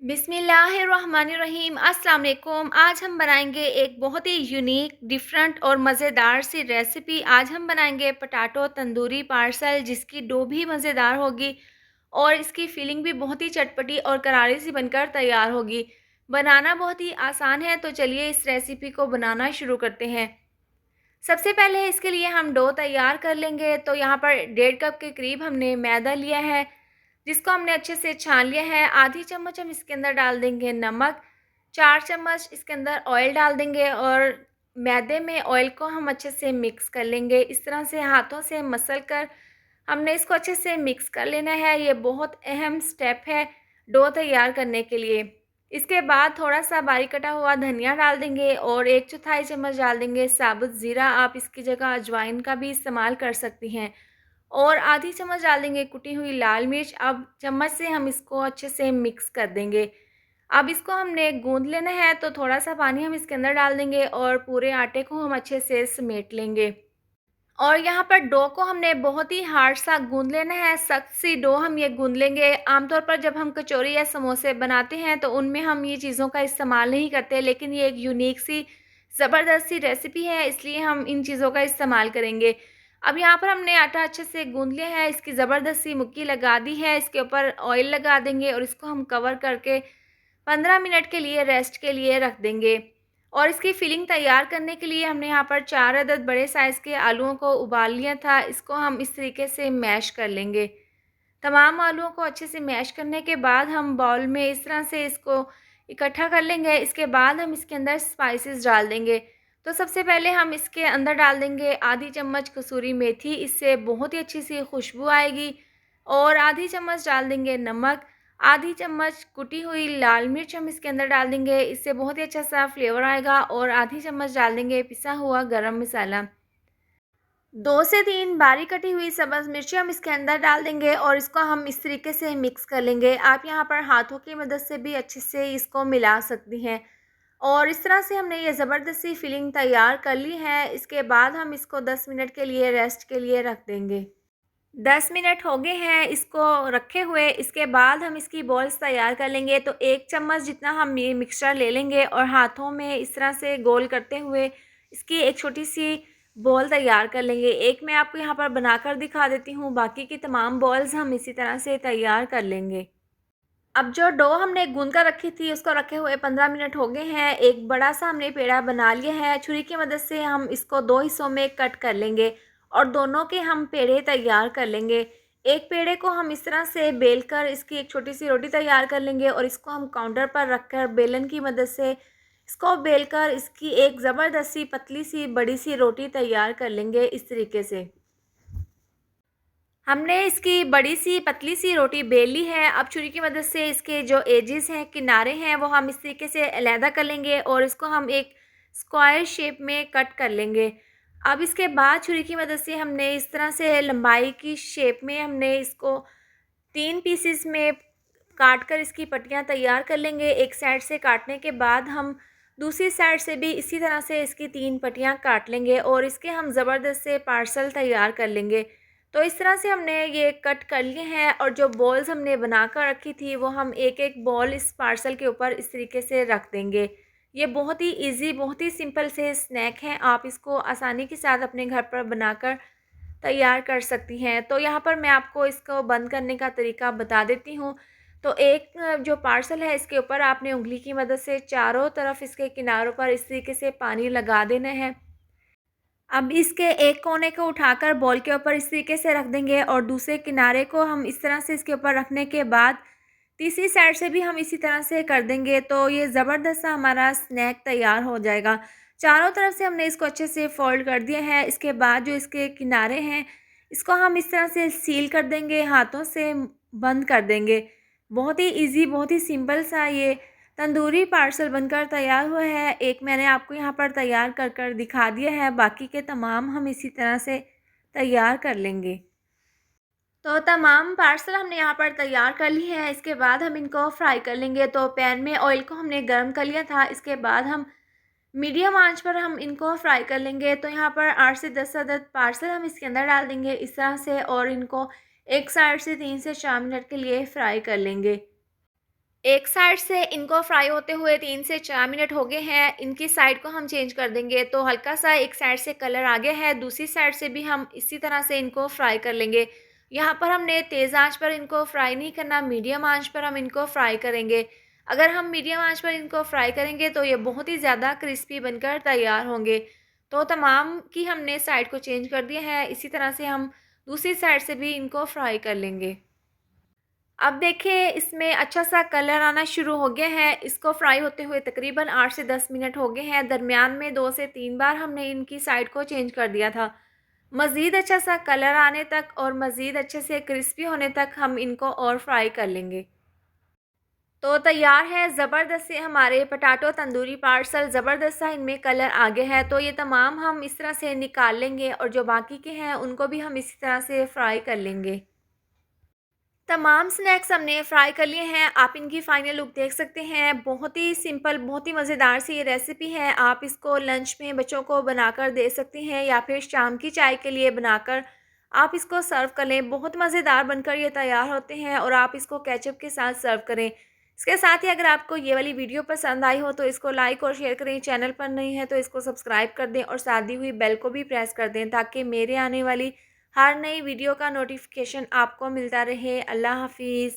बिस्मिल्लाहिर्रहमानिर्रहीम। अस्सलाम वालेकुम। आज हम बनाएंगे एक बहुत ही यूनिक, डिफरेंट और मज़ेदार सी रेसिपी। आज हम बनाएंगे पटाटो तंदूरी पार्सल, जिसकी डो भी मज़ेदार होगी और इसकी फीलिंग भी बहुत ही चटपटी और करारी सी बनकर तैयार होगी। बनाना बहुत ही आसान है, तो चलिए इस रेसिपी को बनाना शुरू करते हैं। सबसे पहले इसके लिए हम डो तैयार कर लेंगे। तो यहाँ पर 1.5 कप के करीब हमने मैदा लिया है, जिसको हमने अच्छे से छान लिया है। आधी चम्मच हम इसके अंदर डाल देंगे नमक, 4 चम्मच इसके अंदर ऑयल डाल देंगे और मैदे में ऑयल को हम अच्छे से मिक्स कर लेंगे। इस तरह से हाथों से मसल कर हमने इसको अच्छे से मिक्स कर लेना है। ये बहुत अहम स्टेप है डो तैयार करने के लिए। इसके बाद थोड़ा-सा बारीक कटा हुआ धनिया डाल देंगे और 1/4 चम्मच डाल देंगे साबुत ज़ीरा। आप इसकी जगह अजवाइन का भी इस्तेमाल कर सकती हैं। और आधी चम्मच डाल देंगे कुटी हुई लाल मिर्च। अब चम्मच से हम इसको अच्छे से मिक्स कर देंगे। अब इसको हमने गूँध लेना है, तो थोड़ा-सा पानी हम इसके अंदर डाल देंगे और पूरे आटे को हम अच्छे से समेट लेंगे। और यहाँ पर डो को हमने बहुत ही हार्ड सा गूँध लेना है, सख्त सी डो हम ये गूँध लेंगे। आमतौर पर जब हम कचौरी या समोसे बनाते हैं, तो उनमें हम ये चीज़ों का इस्तेमाल नहीं करते, लेकिन ये एक यूनिक सी ज़बरदस्त सी रेसिपी है, इसलिए हम इन चीज़ों का इस्तेमाल करेंगे। अब यहाँ पर हमने आटा अच्छे से गूँध लिया है, इसकी ज़बरदस्त सी मुक्की लगा दी है। इसके ऊपर ऑयल लगा देंगे और इसको हम कवर करके 15 मिनट के लिए रेस्ट के लिए रख देंगे। और इसकी फिलिंग तैयार करने के लिए हमने यहाँ पर 4 अदद बड़े साइज़ के आलूओं को उबाल लिया था। इसको हम इस तरीके से मैश कर लेंगे। तमाम आलूओं को अच्छे से मैश करने के बाद हम बाउल में इस तरह से इसको इकट्ठा कर लेंगे। इसके बाद हम इसके अंदर स्पाइसेस डाल देंगे। तो सबसे पहले हम इसके अंदर डाल देंगे आधी चम्मच कसूरी मेथी, इससे बहुत ही अच्छी सी खुशबू आएगी। और आधी चम्मच डाल देंगे नमक, आधी चम्मच कुटी हुई लाल मिर्च हम इसके अंदर डाल देंगे, इससे बहुत ही अच्छा सा फ्लेवर आएगा। और आधी चम्मच डाल देंगे पिसा हुआ गरम मसाला। 2 से 3 बारीक कटी हुई सब्ज़ मिर्ची हम इसके अंदर डाल देंगे और इसको हम इस तरीके से मिक्स कर लेंगे। आप यहाँ पर हाथों की मदद से भी अच्छे से इसको मिला सकती हैं। और इस तरह से हमने ये ज़बरदस्त सी फिलिंग तैयार कर ली है। इसके बाद हम इसको 10 मिनट के लिए रेस्ट के लिए रख देंगे। 10 मिनट हो गए हैं इसको रखे हुए। इसके बाद हम इसकी बॉल्स तैयार कर लेंगे। तो 1 चम्मच जितना हम ये मिक्सचर ले लेंगे और हाथों में इस तरह से गोल करते हुए इसकी एक छोटी सी बॉल तैयार कर लेंगे। एक मैं आपको यहाँ पर बनाकर दिखा देती हूँ, बाकी की तमाम बॉल्स हम इसी तरह से तैयार कर लेंगे। अब जो डो हमने गूँध कर रखी थी, उसको रखे हुए 15 मिनट हो गए हैं। एक बड़ा सा हमने पेड़ा बना लिया है। छुरी की मदद से हम इसको 2 हिस्सों में कट कर लेंगे और दोनों के हम पेड़े तैयार कर लेंगे। एक पेड़े को हम इस तरह से बेल कर इसकी एक छोटी सी रोटी तैयार कर लेंगे और इसको हम काउंटर पर रखकर बेलन की मदद से इसको बेलकर इसकी एक ज़बरदस्त सी पतली सी बड़ी सी रोटी तैयार कर लेंगे इस तरीके से। हमने इसकी बड़ी सी पतली सी रोटी बेल ली है। अब छुरी की मदद से इसके जो एजेस हैं, किनारे हैं, वो हम इस तरीके से अलहदा कर लेंगे और इसको हम एक स्क्वायर शेप में कट कर लेंगे। अब इसके बाद छुरी की मदद से हमने इस तरह से लंबाई की शेप में हमने इसको 3 पीसेस में काट कर इसकी पट्टियाँ तैयार कर लेंगे। एक साइड से काटने के बाद हम दूसरी साइड से भी इसी तरह से इसकी 3 पट्टियाँ काट लेंगे और इसके हम ज़बरदस्त से पार्सल तैयार कर लेंगे। तो इस तरह से हमने ये कट कर लिए हैं और जो बॉल्स हमने बना कर रखी थी, वो हम एक-एक बॉल इस पार्सल के ऊपर इस तरीके से रख देंगे। ये बहुत ही ईज़ी, बहुत ही सिंपल से स्नैक हैं। आप इसको आसानी के साथ अपने घर पर बनाकर तैयार कर सकती हैं। तो यहाँ पर मैं आपको इसको बंद करने का तरीका बता देती हूँ। तो एक जो पार्सल है, इसके ऊपर आपने उँगली की मदद से चारों तरफ इसके किनारों पर इस तरीके से पानी लगा देना है। अब इसके एक कोने को उठाकर बॉल के ऊपर इस तरीके से रख देंगे और दूसरे किनारे को हम इस तरह से इसके ऊपर रखने के बाद तीसरी साइड से भी हम इसी तरह से कर देंगे। तो ये ज़बरदस्त सा हमारा स्नैक तैयार हो जाएगा। चारों तरफ से हमने इसको अच्छे से फ़ोल्ड कर दिया है। इसके बाद जो इसके किनारे हैं, इसको हम इस तरह से सील कर देंगे, हाथों से बंद कर देंगे। बहुत ही ईज़ी, बहुत ही सिंपल सा ये तंदूरी पार्सल बनकर तैयार हुआ है। एक मैंने आपको यहाँ पर तैयार कर कर दिखा दिया है, बाकी के तमाम हम इसी तरह से तैयार कर लेंगे। तो तमाम पार्सल हमने यहाँ पर तैयार कर ली है। इसके बाद हम इनको फ्राई कर लेंगे। तो पैन में ऑयल को हमने गर्म कर लिया था। इसके बाद हम मीडियम आंच पर हम इनको फ्राई कर लेंगे। तो यहाँ पर 8 से 10 अदद पार्सल हम इसके अंदर डाल देंगे इस तरह से और इनको एक साइड से 3 से 4 मिनट के लिए फ्राई कर लेंगे। एक साइड से इनको फ्राई होते हुए 3 से 4 मिनट हो गए हैं। इनकी साइड को हम चेंज कर देंगे, तो हल्का-सा एक साइड से कलर आ गया है, दूसरी साइड से भी हम इसी तरह से इनको फ्राई कर लेंगे। यहाँ पर हमने तेज़ आँच पर इनको फ्राई नहीं करना, मीडियम आँच पर हम इनको फ्राई करेंगे। अगर हम मीडियम आँच पर इनको फ्राई करेंगे तो ये बहुत ही ज़्यादा क्रिस्पी बनकर तैयार होंगे। तो तमाम की हमने साइड को चेंज कर दिया है, इसी तरह से हम दूसरी साइड से भी इनको फ्राई कर लेंगे। अब देखिए इसमें अच्छा-सा कलर आना शुरू हो गया है। इसको फ्राई होते हुए तकरीबन 8 से 10 मिनट हो गए हैं। दरमियान में 2 से 3 बार हमने इनकी साइड को चेंज कर दिया था। मज़ीद अच्छा-सा कलर आने तक और मज़ीद अच्छे से क्रिस्पी होने तक हम इनको और फ्राई कर लेंगे। तो तैयार है ज़बरदस्त से हमारे पटाटो तंदूरी पार्सल। ज़बरदस्त सा इनमें कलर आ गया है, तो ये तमाम हम इस तरह से निकाल लेंगे और जो बाकी के हैं उनको भी हम इसी तरह से फ्राई कर लेंगे। तमाम स्नैक्स हमने फ्राई कर लिए हैं। आप इनकी फ़ाइनल लुक देख सकते हैं। बहुत ही सिंपल, बहुत ही मज़ेदार सी ये रेसिपी है। आप इसको लंच में बच्चों को बनाकर दे सकते हैं या फिर शाम की चाय के लिए बनाकर आप इसको सर्व कर लें। बहुत मज़ेदार बनकर ये तैयार होते हैं और आप इसको केचप के साथ सर्व करें। इसके साथ ही अगर आपको ये वाली वीडियो पसंद आई हो तो इसको लाइक और शेयर करें। चैनल पर नए हैं तो इसको सब्सक्राइब कर दें और साथ दी हुई बेल को भी प्रेस कर दें ताकि मेरे आने वाली हर नई वीडियो का नोटिफिकेशन आपको मिलता रहे। अल्लाह हाफ़िज़।